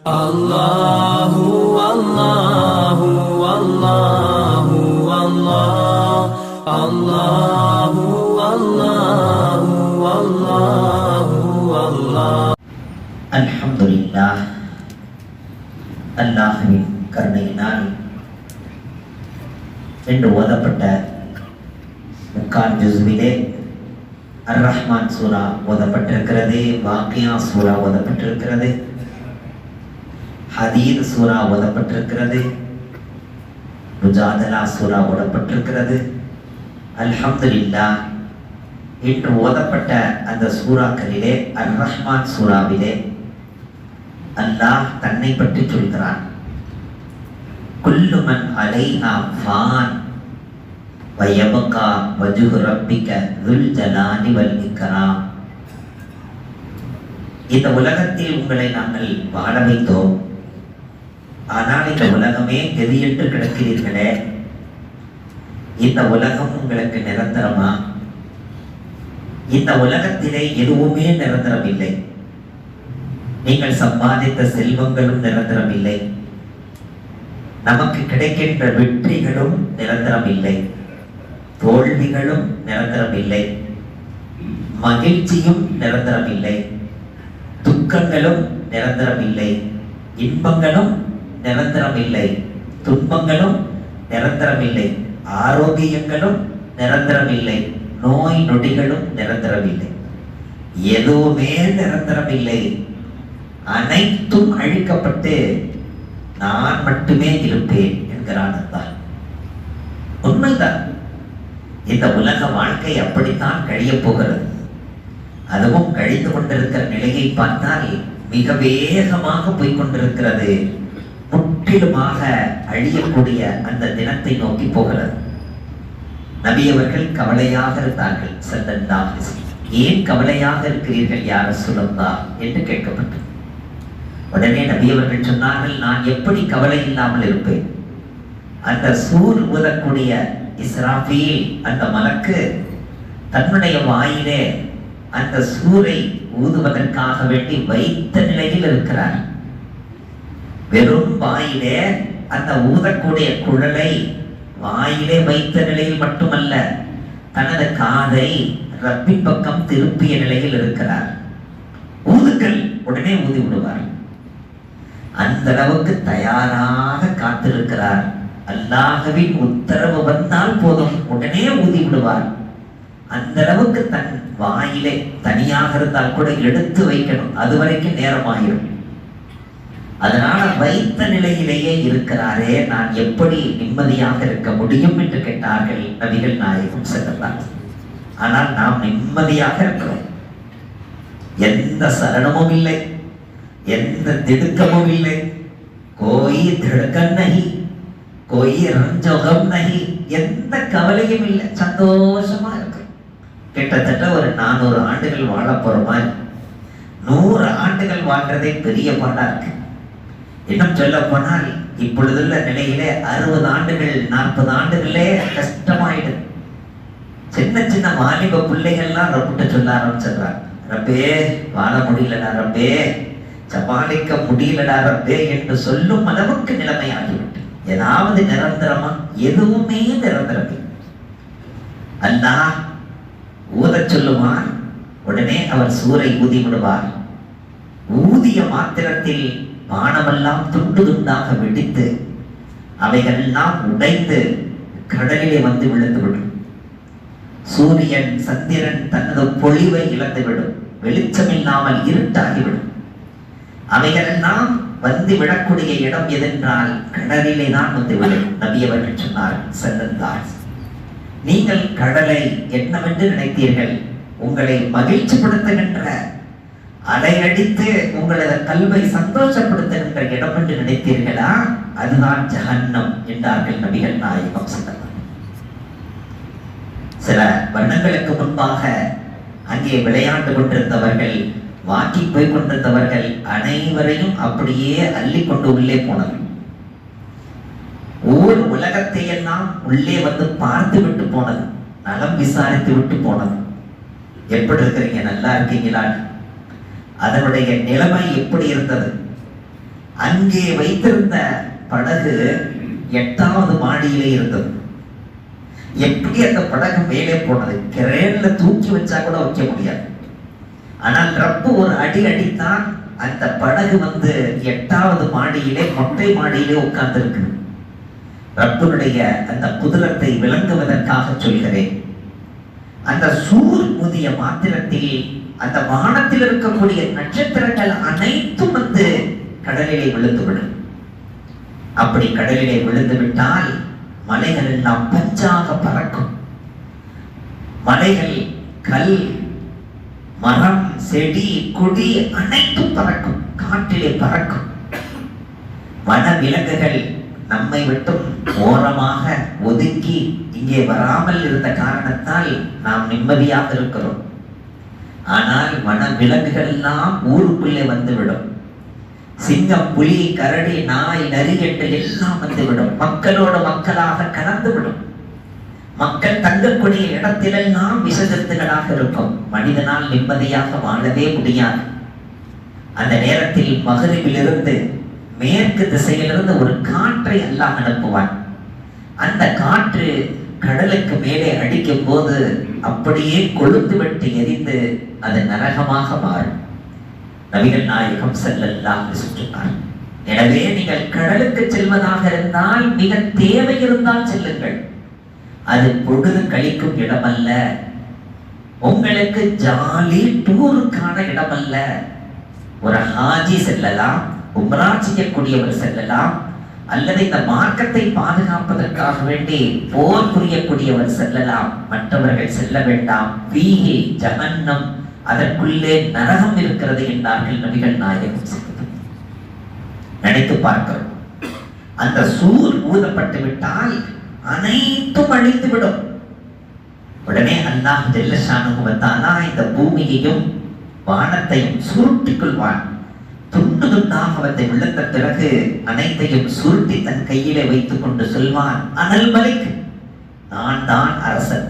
Allahu Allahu Allahu Allah Allahu Allahu Allahu Allah. அல்ஹம்துலில்லாஹ். அல்லாஹ்வின் கருணையினால் என்று ஓதப்பட்ட முக்கால் ஜுஸ்விலே அர் ரஹ்மான் சூரா ஓதப்பட்டிருக்கிறது, வாக்கியா சூரா ஓதப்பட்டிருக்கிறது, ஹதீத் சூரா ஓதப்பட்டிருக்கிறது, முஜாதலா சூரா ஓதப்பட்டிருக்கிறது. அல்ஹம்துலில்லாஹ். இன்று ஓதப்பட்ட அந்த சூறாக்களிலே அர் ரஹ்மான் சூறாவிலே அல்லாஹ் தன்னை பற்றி சொல்கிறான். குல்லு மன் அலைஹா ஃபான் வ யப்கா வஜ்ஹு ரப்பிக ذுல் ஜலாலி வல் இக்ராம். இந்த உலகத்தில் உங்களை நாங்கள் வாழ வைத்தோம், ஆனால் இந்த உலகமே கதியிட்டு கிடக்கிறீர்களே, இந்த உலகம் உங்களுக்கு நிரந்தரமா? இந்த உலகத்திலே எதுவுமே நிரந்தரம் இல்லை. நீங்கள் சம்பாதித்த செல்வங்களும் நிரந்தரம் இல்லை, நமக்கு கிடைக்கின்ற வெற்றிகளும் நிரந்தரம் இல்லை, தோல்விகளும் நிரந்தரம் இல்லை, மகிழ்ச்சியும் நிரந்தரம் இல்லை, துக்கங்களும் நிரந்தரம் இல்லை, இன்பங்களும் நிரந்தரம் இல்லை, துன்பங்களும் நிரந்தரம் இல்லை, ஆரோக்கியங்களும் நிரந்தரம் இல்லை, நோய் நொடிகளும் நிரந்தரம் இல்லை, எதுவுமே நிரந்தரம் இல்லை. அனைத்தும் அழிக்கப்பட்டு நான் மட்டுமே இருப்பேன் என்கிறான் அல்லாஹ். உண்மைதான். இந்த உலக வாழ்க்கை அப்படித்தான் கழியப் போகிறது. அதுவும் கழிந்து கொண்டிருக்கிற நிலையை பார்த்தால் மிக வேகமாக போய்கொண்டிருக்கிறது. முற்றிலுமாக அழியக்கூடிய அந்த தினத்தை நோக்கி போகிறது. நபி அவர்கள் கவலையாக இருந்தார்கள். ஸல்லல்லாஹு அலைஹி வஸல்லம், ஏன் கவலையாக இருக்கிறீர்கள் யா ரசூலல்லாஹ் என்று கேட்கப்பட்டது. உடனே நபி அவர்கள் சொன்னார்கள், நான் எப்படி கவலை இல்லாமல் இருப்பேன்? அந்த சூர் ஊதக்கூடிய இஸ்ராஃபீல் அந்த மலக்கு தன்னுடைய வாயிலே அந்த சூரை ஊதுவதற்காக வேண்டி வைத்த நிலையில் இருக்கிறார். வெறும் வாயிலே அந்த ஊதக்கூடிய குழலை வாயிலே வைத்த நிலையில் மட்டுமல்ல, தனது காதை ரப்பின் பக்கம் திருப்பிய நிலையில் இருக்கிறார். ஊதுக்கள், உடனே ஊதி விடுவார். அந்த அளவுக்கு தயாராக காத்திருக்கிறார். அல்லாஹ்வின் உத்தரவு வந்தால் போதும், உடனே ஊதி விடுவார். அந்த அளவுக்கு தன் வாயிலே தனியாக இருந்தால் கூட எடுத்து வைக்கணும், அது வரைக்கும் நேரமாயிரும். அதனால வைத்த நிலையிலேயே இருக்கிறாரே, நான் எப்படி நிம்மதியாக இருக்க முடியும் என்று கேட்டார்கள் நபிகள் நாயகம் ஸல்லல்லாஹு. ஆனால் நாம் நிம்மதியாக இருக்கிறோம். எந்த சலனமும் இல்லை, எந்த திடுக்கமும் இல்லை. கோயி திடுக்கம் நஹி, கோயி ரஞ்சகம் நஹி, எந்த கவலையும் இல்லை, சந்தோஷமா இருக்கு. கிட்டத்தட்ட ஒரு 400 ஆண்டுகள் வாழ போற மாதிரி, 100 ஆண்டுகள் வாழ்றதே பெரிய பாடா இருக்கு. இன்னும் சொல்ல போனால் இப்பொழுதுள்ள நிலையிலே 60 ஆண்டுகள் 40 ஆண்டுகளே கஷ்டமாயிடுது. சின்ன சின்ன வாலிப பிள்ளைகள்லாம் ரப்பிட்ட சொல்ல ஆரம்பிச்சிடுறாங்க, ரப்பே வாழ முடியலடா ரப்பே, சமாளிக்க முடியலடா ரப்பே என்று சொல்லும் அளவுக்கு நிலைமையாகிவிட்டு. ஏதாவது நிரந்தரமா? எதுவுமே நிரந்தரம். அல்லாஹ் ஊதச் சொல்லுவான், உடனே அவர் சூரை ஊதி விடுவார். ஊதிய மாத்திரத்தில் வானமெல்லாம் துண்டு துண்டாக வெடித்து அவைகள் எல்லாம் உடைந்து கடலிலே வந்து விழுந்துவிடும். சூரியன் சந்திரன் தனது பொழிவை இழந்துவிடும், வெளிச்சமில்லாமல் இருட்டாகிவிடும். அவைகளெல்லாம் வந்து விடக்கூடிய இடம் எதென்றால் கடலிலே தான் வந்து விடும். நபி அவர்கள் சொன்னார் ஸல்லல்லாஹு. நீங்கள் கடலை என்னவென்று நினைத்தீர்கள்? உங்களை மகிழ்ச்சிப்படுத்துகின்ற, அலையடித்து உங்களது கல்வை சந்தோஷப்படுத்துகின்ற இடம் என்று நினைத்தீர்களா? அதுதான் ஜஹன்னம் என்றார்கள் நபிகள் நாயகம் ஸல்லல்லாஹு. சில வருடங்களுக்கு முன்பாக அங்கே விளையாண்டு கொண்டிருந்தவர்கள், வாக்கி போய் கொண்டிருந்தவர்கள் அனைவரையும் அப்படியே அள்ளி கொண்டு உள்ளே போனது. ஊர் உலகத்தை எல்லாம் உள்ளே வந்து பார்த்து விட்டு போனது, நலம் விசாரித்து விட்டு போனது. எப்படி இருக்கிறீங்க, நல்லா இருக்கீங்களா? அதனுடைய நிலைமை எப்படி இருந்தது? அங்கே வைத்திருந்த படகு 8வது மாடியிலே இருந்தது. எப்படி அந்த படகு மேலே போனது? கிரேன்ல தூக்கி வச்சா கூட வைக்க முடியாது. ஆனால் ரப்பு ஒரு அடி அடித்தான், அந்த படகு 8வது மாடியிலே, மொட்டை மாடியிலே உட்கார்ந்து இருக்கு. ரப்புடைய அந்த குதிரத்தை விளங்குவதற்காக சொல்கிறேன். அந்த சூர் ஊதிய மாத்திரத்தில் அந்த வானத்தில் இருக்கக்கூடிய நட்சத்திரங்கள் அனைத்தும் கடலிலே விழுந்துவிடும். அப்படி கடலிலே விழுந்து விட்டால் மலைகள் எல்லாம் பஞ்சாக பறக்கும். மலைகள், கல், மரம், செடி, கொடி அனைத்தும் பறக்கும், காற்றிலே பறக்கும். வன விலங்குகள் நம்மை விட்டும் ஓரமாக ஒதுக்கி இங்கே வராமல் இருந்த காரணத்தால் நாம் நிம்மதியாக இருக்கிறோம். ஆனால் வன விலங்குகள் எல்லாம் ஊருக்குள்ளே வந்துவிடும். சிங்கம், புலி, கரடி, நாய், நரி என்று எல்லாம் வந்துவிடும். மக்களோடு மக்களாக கலந்துவிடும். மக்கள் தங்கக்கூடிய இடத்திலெல்லாம் விஷஜந்துகளாக இருக்கும். மனிதனால் நிம்மதியாக வாழவே முடியாது. அந்த நேரத்தில் மகரிபிலிருந்து மேற்கு திசையிலிருந்து ஒரு காற்றை அல்லாஹ் அனுப்புவான். அந்த காற்று கடலுக்கு மேலே அடிக்கும் போது அப்படியே கொழுந்து விட்டு எரிந்து அது நரகமாக மாறும். நபிகள் நாயகம் ஸல்லல்லாஹு அலைஹி வஸல்லம், எனவே நீங்கள் கடலுக்கு செல்வதாக இருந்தால் மிக தேவை இருந்தால் செல்லுங்கள். அது பொழுது கழிக்கும் இடமல்ல, உங்களுக்கு ஜாலி டூருக்கான இடமல்ல. ஒரு ஹாஜி செல்லலாம், உம்ரா செய்யக்கூடியவர் செல்லலாம், அல்லது இந்த மார்க்கத்தை பாதுகாப்பதற்காக வேண்டி போர் புரியக்கூடியவர் செல்லலாம். மற்றவர்கள் செல்ல வேண்டாம். வீஹி ஜஹன்னம், அதற்குள்ளே நரகம் இருக்கிறது என்றார்கள் நபிகள் நாயகம். நினைத்து பார்க்கிறோம். அந்த சூர் ஊதப்பட்டு விட்டால் அனைத்தும் அழிந்துவிடும். உடனே அல்லாஹ் ஜல்ல ஷானுஹு வ தஆலா இந்த பூமியையும் வானத்தையும் சுருட்டிக் கொள்வான். துண்டு துண்டாக விழுந்த பிறகு அனைத்தையும் சுருட்டி தன் கையிலே வைத்துக் கொண்டு சொல்வான், அனல் மலிக், நான் தான் அரசன்.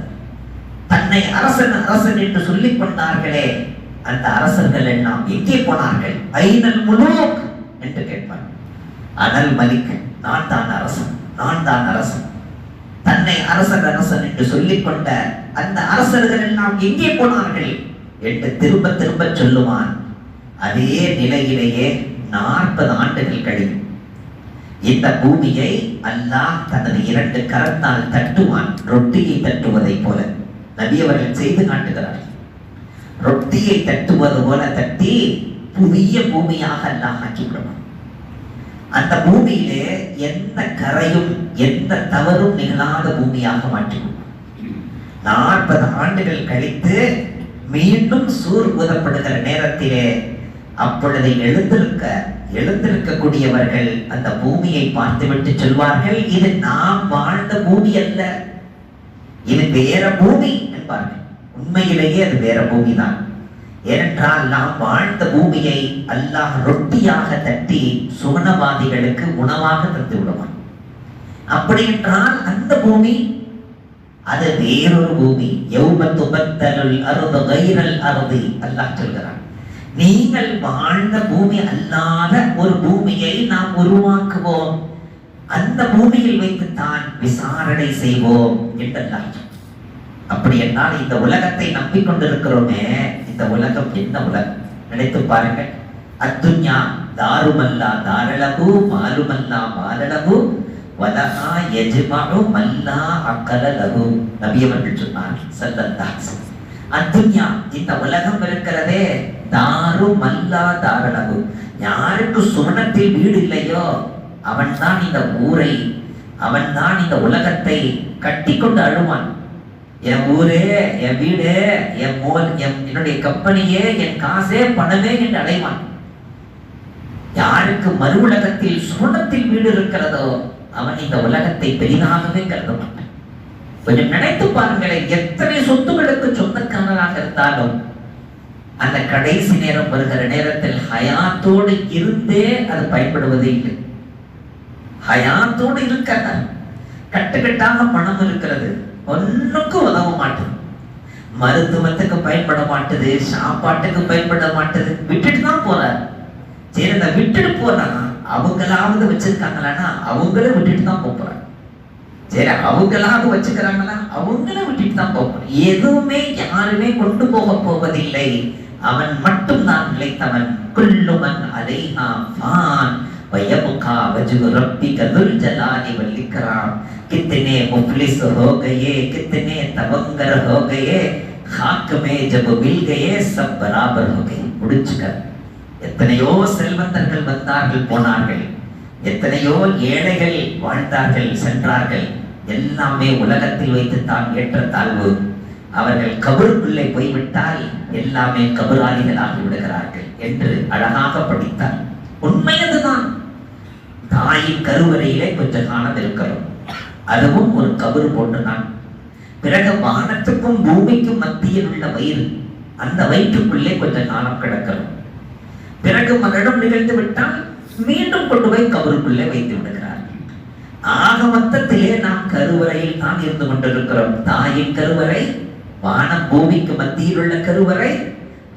தன்னை அரசன் அரசன் என்று சொல்லிக் கொண்டார்களே அந்த அரசர்கள் எல்லாம் எங்கே போனார்கள்? ஐனல் முலூக் என்று கேட்பார். அனல் மலிக், நான் தான் அரசன், நான் தான் அரசன். தன்னை அரசன் அரசன் என்று சொல்லிக் கொண்ட அந்த அரசர்கள் எல்லாம் எங்கே போனார்கள் என்று திரும்ப திரும்ப சொல்லுவான். அதே நிலையிலேயே 40 ஆண்டுகள் கழியும். இந்த பூமியை அல்லாஹ் தனது 2 கரத்தால் தட்டுவான், ரொட்டியை தட்டுவதை போல. நபி அவர்கள் செய்து காட்டுகிறார். ரொட்டியை தட்டுவது போல தட்டி புதிய பூமியாக அல்லாஹ் ஆக்கிவிடுவான். அந்த பூமியிலே எந்த கரையும் எந்த தவறும் நிகழாத பூமியாக மாற்றிவிடுவான். 40 ஆண்டுகள் கழித்து மீண்டும் சூர் ஊதப்படுகிற நேரத்திலே அப்பொழுது எழுந்திருக்கக்கூடியவர்கள் அந்த பூமியை பார்த்துவிட்டு சொல்வார்கள், இது நாம் வாழ்ந்த பூமி அல்ல, இது வேற பூமி என்பார்கள். உண்மையிலேயே அது வேற பூமி தான். ஏனென்றால் நாம் வாழ்ந்த பூமியை அல்லாஹ் ரொட்டியாக தட்டி சுவனவாதிகளுக்கு உணவாக தந்து விடுவான். அப்படி என்றால் அந்த பூமி அது வேறொரு பூமி. யௌம துபத்தலுல் அர்து கைரல் அர்தி, அல்லாஹ் சொல்கிறான். நீங்கள் வாழ்ந்த பூமி அல்லாத ஒரு பூமியை நாம் உருவாக்குவோம், அந்த பூமியில் வைத்துத்தான் விசாரணை செய்வோம் என்றெல்லாம். அப்படி என்றால் இந்த உலகத்தை நம்பிக்கொண்டிருக்கிறோமே, இந்த உலகம் என்ன உலகம்? நினைத்து பாருங்கள். அத்துன்யா தாருமல்லா தாரலகு மாலுமல்லா மாலலகு வலஹா யஜ்மஉ மல்லா அக்கலலகு. நபி அவர்கள் சொன்னார் ஸல்லல்லாஹு அலைஹி வஸல்லம், அத்துன்யா, இந்த உலகம் இருக்கிறதே, தாரு மல்லா தாரலகு, யாருக்கு சுவனத்தில் வீடு இல்லையோ அவன் தான் இந்த ஊரை, அவன் தான் இந்த உலகத்தை கட்டி கொண்டு அழுவான். என் ஊரே, என் வீடு, என் என்னுடைய கம்பெனியே, என் காசே, பணமே என்று அடைவான். யாருக்கு மறு உலகத்தில் சுவனத்தில் வீடு இருக்கிறதோ அவன் இந்த உலகத்தை பெரிதாகவே கருத மாட்டான். கொஞ்சம் நினைத்து பாருங்களேன், எத்தனை சொத்துக்களுக்கு சொந்தக்காரராக இருந்தாலும் அந்த கடைசி நேரம் வருகிற நேரத்தில் ஹயாத்தோடு இருந்தே அது பயன்படுவதே இல்லை. ஹயாத்தோடு இருக்காத, கட்டுக்கட்டாக பணம் இருக்கிறது, ஒன்னுக்கும் உதவ மாட்டேது, மருத்துவத்துக்கு பயன்பட மாட்டேது, சாப்பாட்டுக்கு பயன்பட மாட்டேது, விட்டுட்டு தான் போறார். சரி, அந்த விட்டுட்டு போறான், அவங்களாவது வச்சிருக்காங்களான்னா அவங்கள விட்டுட்டு தான் போறாங்க. சரி, அவங்களாவது வச்சுக்கிறாங்களா, அவங்கள விட்டுட்டு தான் போறாங்க. எதுவுமே யாருமே கொண்டு போக போவதில்லை. அவன் மட்டும் தான் நிலைத்தவன். குல்லுமன் அலைஹா ஃபான் वयबका वजह रब्बी का दुल जलाली वल इकराम। कितने मुफलिस हो गए, कितने तवंगर हो गए, खाक में जब मिल गए सब बराबर हो गए। முடிச்சுக்க. எத்தனையோ செல்வந்தர்கள் வந்தார்கள் போனார்கள், எத்தனையோ ஏழைகள் வாழ்ந்தார்கள் சென்றார்கள். எல்லாமே உலகத்தில் வைத்துத்தான் ஏற்றத்தாழ்வு. அவர்கள் கபருக்குள்ளே போய்விட்டால் எல்லாமே கபராளிகளாகி விடுகிறார்கள் என்று அழகாக படித்தார். உண்மையதுதான். தாயின் கருவறையிலே கொஞ்ச காலம் இருக்கிறோம், அதுவும் ஒரு கபரு போன்றுதான். பிறகு வானத்துக்கும் பூமிக்கும் மத்தியில் உள்ள வயிறு, அந்த வயிற்றுக்குள்ளே கொஞ்ச காலம் கிடக்கிறோம். பிறகு மரணம் நிகழ்ந்து விட்டால் மீண்டும் கொண்டு போய் கபருக்குள்ளே வைத்து விடுகிறார்கள். ஆக மொத்தத்திலே நாம் கருவறையில் தான் இருந்து கொண்டிருக்கிறோம். தாயின் கருவறை, வானம் பூமிக்கு மத்தியில் உள்ள கருவறை,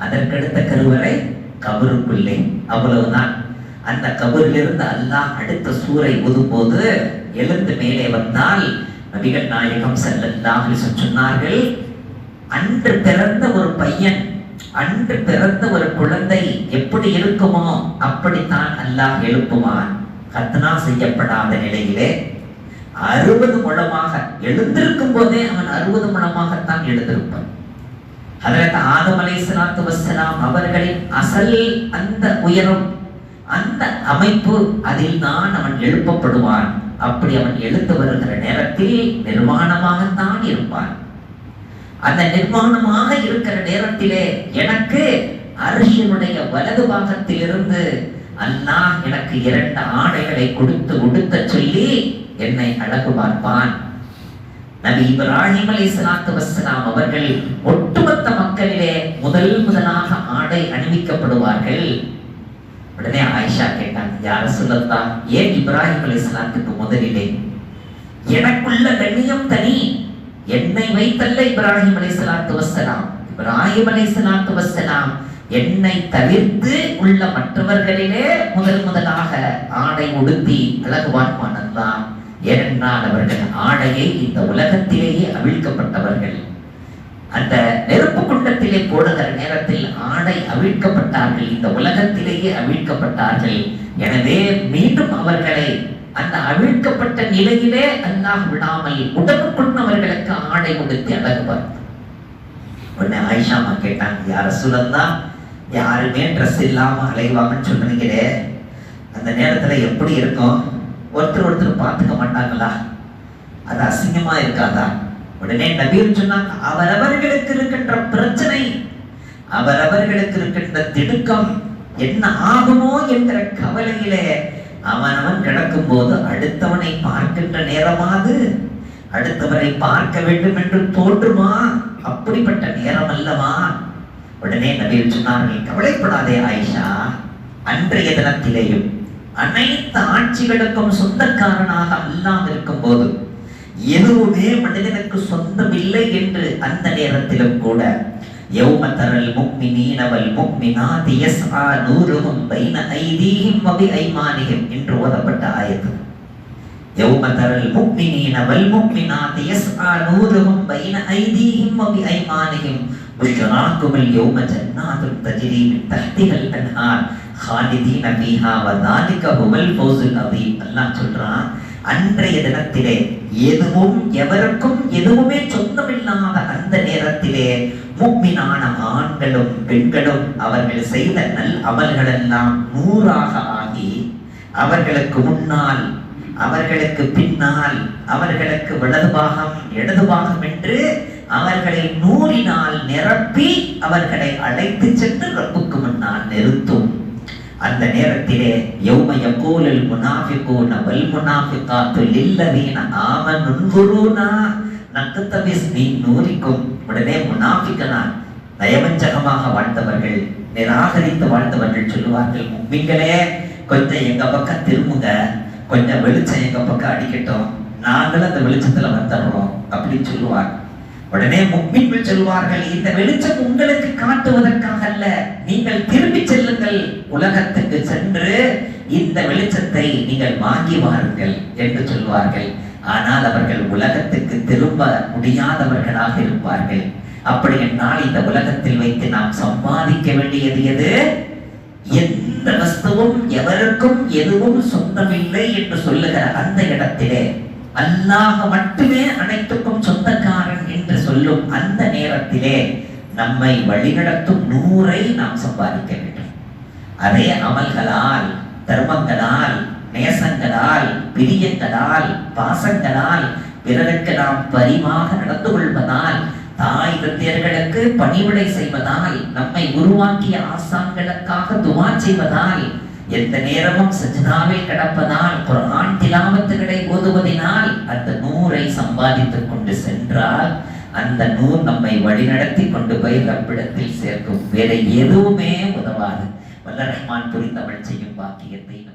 அதற்கடுத்த கருவறை கபருக்குள்ளே. அவ்வளவுதான். அந்த கபரிலிருந்து அல்லாஹ் அடுத்த சூரை ஊதும்போது எழுந்து மேலே வந்தால் நபிகள் நாயகம் ஸல்லல்லாஹு அலைஹி வஸல்லம் சொன்னார்கள், அன்று பிறந்த ஒரு பையன், அன்று பிறந்த ஒரு குழந்தை எப்படி இருக்குமோ அப்படித்தான் அல்லாஹ் எழுப்புவான். கத்னா செய்யப்படாத நிலையிலே 60 முழமாக எழுந்திருக்கும் போதே அவன் 60 முழமாகத்தான் எழுந்திருப்பான். ஹஜ்ரத் ஆதம் அலைஹிஸ்ஸலாத்து வஸ்ஸலாம் அவர்களின் அசல் அந்த உயரம், அந்த அமைப்பு, அதில் தான் அவன் எழுப்பப்படுவான். அப்படி அவன் எழுந்து வருகிற நேரத்தில் நிர்வாணமாகத்தான் இருப்பான். அந்த நிர்வாணமாக இருக்கிற நேரத்திலே எனக்கு அர்ஷினுடைய வலது பாகத்திலிருந்து அல்லாஹ் எனக்கு 2 ஆடைகளை கொடுத்து உடுத்த சொல்லி என்னை அழகு பார்ப்பான். நபி இப்ராஹிம் அலைஹிஸ்ஸலாத்து வஸ்ஸலாம் அவர்கள் ஒட்டுமொத்த மக்களிலே முதலாக ஆடை அணிவிக்கப்படுவார்கள். உடனே ஆயிஷா கேட்டாங்க, யா ரசூலல்லாஹ், ஏன் இப்ராஹிம் அலைஹிஸ்ஸலாத்துக்கு முதலிலே? எனக்குள்ள கண்ணியம் தனி, என்னை வைத்தல்ல இப்ராஹிம் அலைஹிஸ்ஸலாத்து வஸ்ஸலாம். இப்ராஹிம் அலைஹிஸ்ஸலாத்து வஸ்ஸலாம் என்னை தவிர்த்து உள்ள மற்றவர்களிலே முதலாக ஆடை உடுத்தி அழகு பார்ப்பான் அல்லாஹ். ஏனென்றால் அவர்கள் ஆடையை இந்த உலகத்திலேயே அவிழ்க்கப்பட்டவர்கள். அந்த நெருப்பு குண்டத்திலே போடுகிற நேரத்தில் ஆடை அவிழ்க்கப்பட்டார்கள், இந்த உலகத்திலேயே அவிழ்க்கப்பட்டார்கள். எனவே மீண்டும் அவர்களை அந்த அவிழ்க்கப்பட்ட நிலையிலே அல்லாஹ் விடாமல் உடனுக்குள்ளவர்களுக்கு ஆடை கொடுத்து அழகு பார்த்தார். உடனே ஆயிஷாமா கேட்டாங்க, யா ரசூலல்லாஹ், யாருமே ட்ரெஸ் இல்லாம அலைவாங்கன்னு சொல்றீங்களே, அந்த நேரத்துல எப்படி இருக்கும்? ஒருத்தர் பார்த்துக்க மாட்டாங்களா? அது அசிங்கமா இருக்காதா? உடனே நபிகள் சொன்னாங்க, அவரவர்களுக்கு இருக்கின்ற பிரச்சனை, அவரவர்களுக்கு இருக்கின்ற திடுக்கம் என்ன ஆகுமோ என்கிற கவலையிலே அவனவன் கிடக்கும் போது அடுத்தவனை பார்க்கின்ற நேரமாது அடுத்தவரை பார்க்க வேண்டும் என்று தோன்றுமா? அப்படிப்பட்ட நேரம் அல்லவா? உடனே நபிகள் சொன்னார்கள், கவலைப்படாதே ஆயிஷா, அன்றைய தினத்திலேயும் அனைத்து ஆட்சிகளுக்கும் சொந்தக்காரனாக அல்லாஹ் இருக்கும் போது எதுவுமே மனிதனுக்கு சொந்தம் இல்லை என்று அந்த நேரத்திலும் கூட யௌம தரல் முஃமினீன வல் முஃமினாத்தி யஸ்ஆ நூருஹும் பைன ஐதீஹிம் வ பிஐமானிஹிம் என்று ஓதப்பட்ட ஆயத்து. யௌம தரல் முஃமினீன வல் முஃமினாத்தி யஸ்ஆ நூருஹும் பைன ஐதீஹிம் வ பிஐமானிஹிம் புஷ்ராக்குமுல் யௌம ஜன்னாத்துன் தஜ்ரி மின் தஹ்திஹல் அன்ஹார் ஹாலிதீன ஃபீஹா வ ذلك ஹுவல் ஃபௌஸுல் அதீம். அல்லாஹ் சொல்றான், அன்றைய தினத்திலே எதுவும் எவருக்கும் எதுவுமே சொந்தமில்லாத அந்த நேரத்திலே முஃமினான ஆண்களும் பெண்களும் அவர்கள் செய்த நல் அமல்கள் எல்லாம் 100ஆக ஆகி அவர்களுக்கு முன்னால், அவர்களுக்கு பின்னால், அவர்களுக்கு வலது பாகம் இடது பாகம் என்று அவர்களை 100னால் நிரப்பி அவர்களை அழைத்து சென்று ரப்புக்கு முன்னால் நிறுத்தும். அந்த நேரத்திலே யௌம யகூலுல் முனாஃபிகூன வல் முனாஃபிகாத்து லில்லதீன ஆமனு உன்குரூனா நக்தபிஸ் மின் நூரிக்கும். உடனே முனாஃபிகனா நயவஞ்சகமாக வாழ்ந்தவர்கள், நிராகரித்து வாழ்ந்தவர்கள் சொல்லுவார்கள், முஃமின்களே கொஞ்சம் எங்க பக்கம் திரும்புங்க, கொஞ்சம் வெளிச்சம் எங்க பக்கம் அடிக்கட்டும், நாங்களும் அந்த வெளிச்சத்துல வந்துடுறோம் அப்படின்னு சொல்லுவார். உடனே முஃமின்கள் சொல்வார்கள், இந்த வெளிச்சம் உங்களுக்கு காட்டுவதற்காக அல்ல, நீங்கள் திரும்பி செல்லுங்கள், உலகத்துக்கு சென்று இந்த வெளிச்சத்தை நீங்கள் வாங்கி வாருங்கள் என்று சொல்வார்கள். ஆனால் அவர்கள் உலகத்துக்கு திரும்ப முடியாதவர்களாக இருப்பார்கள். அப்படி என்றால் இந்த உலகத்தில் வைத்து நாம் சம்பாதிக்க வேண்டியது எது? எந்த வஸ்துவும் எவருக்கும் எதுவும் சொந்தமில்லை என்று சொல்லுகிற அந்த இடத்திலே அல்லாஹ் மட்டுமே அனைத்துக்கும் சொந்தக்காரன் என்று சொல்லும் அந்த நேரத்திலே நம்மை வழிநடத்தும் நூரை நாம் சம்பாதிக்க வேண்டும். அதே அமல்களால், தர்மங்களால், நேசங்களால், பிரியங்களால், பாசங்களால், பிறருக்கு நாம் பரிவாக நடந்து கொள்வதால், தாய் தந்தையர்களுக்கு பணிவிடை செய்வதால், நம்மை உருவாக்கிய ஆசான்களுக்காக துவா செய்வதால், எந்த நேரமும் சஜ்தாவில் கிடப்பதால், குர்ஆன் திலாவத்துகளை ஓதுவதினால் அந்த நூரை சம்பாதித்துக் கொண்டு சென்றால் அந்த நூர் நம்மை வழிநடத்தி கொண்டு போய் ரப்பிடத்தில் சேர்க்கும். வேற எதுவுமே உதவாது. வல்ல ரஹ்மான் புரிந்தவள் செய்யும் பாக்கியத்தை